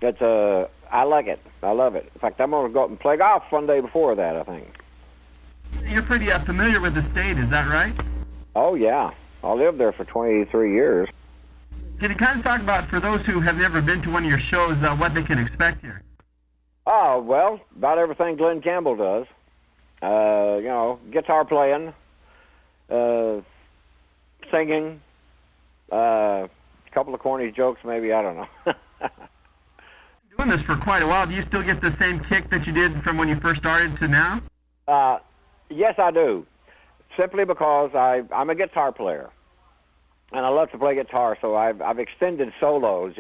It's I like it. I love it. In fact, I'm going to go up and play golf one day before that, I think. You're pretty familiar with the state, is that right? Oh, yeah. I lived there for 23 years. Can you kind of talk about, for those who have never been to one of your shows, what they can expect here? Oh, well, about everything Glen Campbell does. Guitar playing, singing, a couple of corny jokes maybe, I don't know. Doing this for quite a while, do you still get the same kick that you did from when you first started to now? Yes, I do. Simply because I'm a guitar player, and I love to play guitar, so I've extended solos,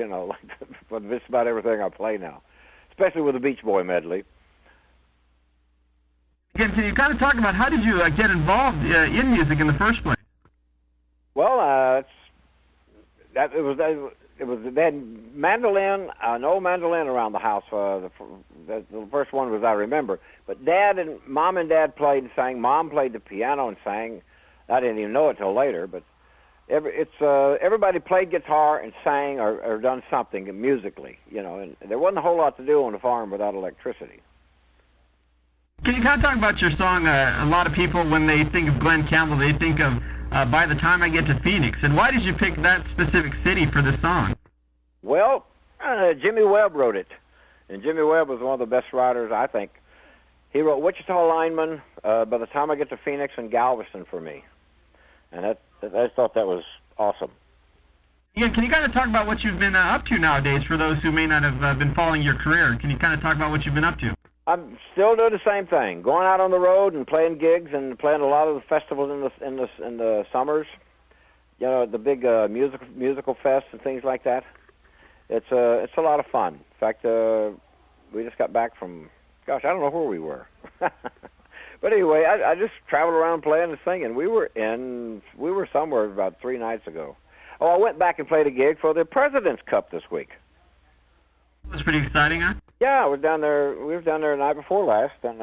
for just about everything I play now, especially with the Beach Boy medley. Again, can you kind of talk about how did you get involved in music in the first place? Well, it was they had mandolin, an old mandolin around the house. The first one was I remember. But Mom and Dad played and sang. Mom played the piano and sang. I didn't even know it till later. But everybody played guitar and sang or done something musically. And there wasn't a whole lot to do on the farm without electricity. Can you kind of talk about your song? A lot of people, when they think of Glen Campbell, they think of By the Time I Get to Phoenix. And why did you pick that specific city for this song? Well, Jimmy Webb wrote it. And Jimmy Webb was one of the best writers, I think. He wrote Wichita Lineman, By the Time I Get to Phoenix, and Galveston for me. And I thought that was awesome. Yeah, can you kind of talk about what you've been up to nowadays for those who may not have been following your career? Can you kind of talk about what you've been up to? I'm still doing the same thing, going out on the road and playing gigs and playing a lot of the festivals in the summers. The big musical fests and things like that. It's a lot of fun. In fact, we just got back from, I don't know where we were. But anyway, I just traveled around playing and singing. We were somewhere about 3 nights ago. Oh, I went back and played a gig for the President's Cup this week. It was pretty exciting, huh? Yeah, we were down there the night before last, and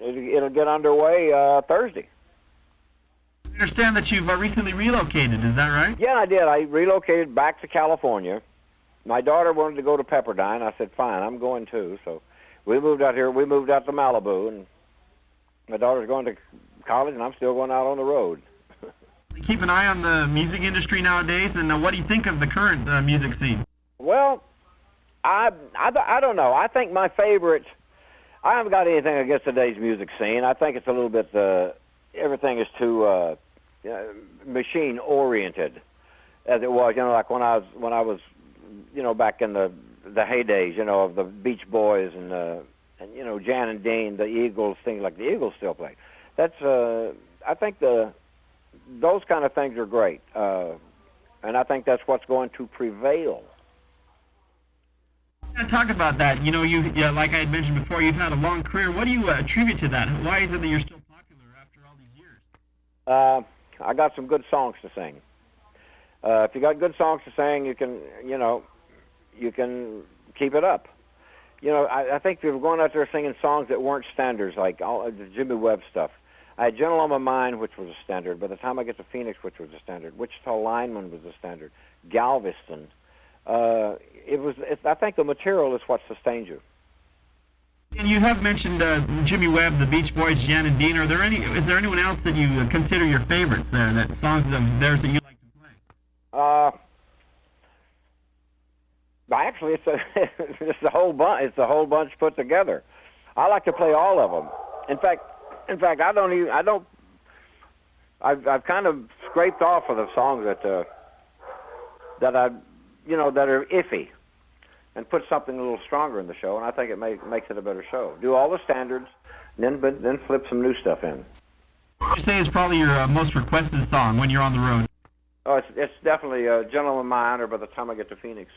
it'll get underway Thursday. I understand that you've recently relocated, is that right? Yeah, I did. I relocated back to California. My daughter wanted to go to Pepperdine. I said, fine, I'm going too. So we moved out here. We moved out to Malibu, and my daughter's going to college, and I'm still going out on the road. Keep an eye on the music industry nowadays, and what do you think of the current music scene? Well, I don't know. I think my favorite, I haven't got anything against today's music scene. I think it's a little bit, everything is too machine-oriented, as it was, like when I was, back in the heydays, of the Beach Boys and Jan and Dean, the Eagles, things like the Eagles still play. That's, I think those kind of things are great, and I think that's what's going to prevail. Talk about that. Like I had mentioned before, you've had a long career. What do you attribute to that? Why is it that you're still popular after all these years? I got some good songs to sing. If you got good songs to sing, you can keep it up. I think we were going out there singing songs that weren't standards, like all the Jimmy Webb stuff. I had Gentle on My Mind, which was a standard. By the Time I Get to Phoenix, which was a standard. Wichita Lineman was a standard. Galveston. I think the material is what sustains you. And you have mentioned Jimmy Webb, the Beach Boys, Jan and Dean. Is there anyone else that you consider your favorites there? That songs of theirs that you like to play? Actually, it's the whole bunch. It's the whole bunch put together. I like to play all of them. In fact, I've kind of scraped off of the songs that are iffy, and put something a little stronger in the show, and I think it makes it a better show. Do all the standards, and then flip some new stuff in. What would you say is probably your most requested song when you're on the road? Oh, it's definitely Gentle on My Mind, or By the Time I Get to Phoenix.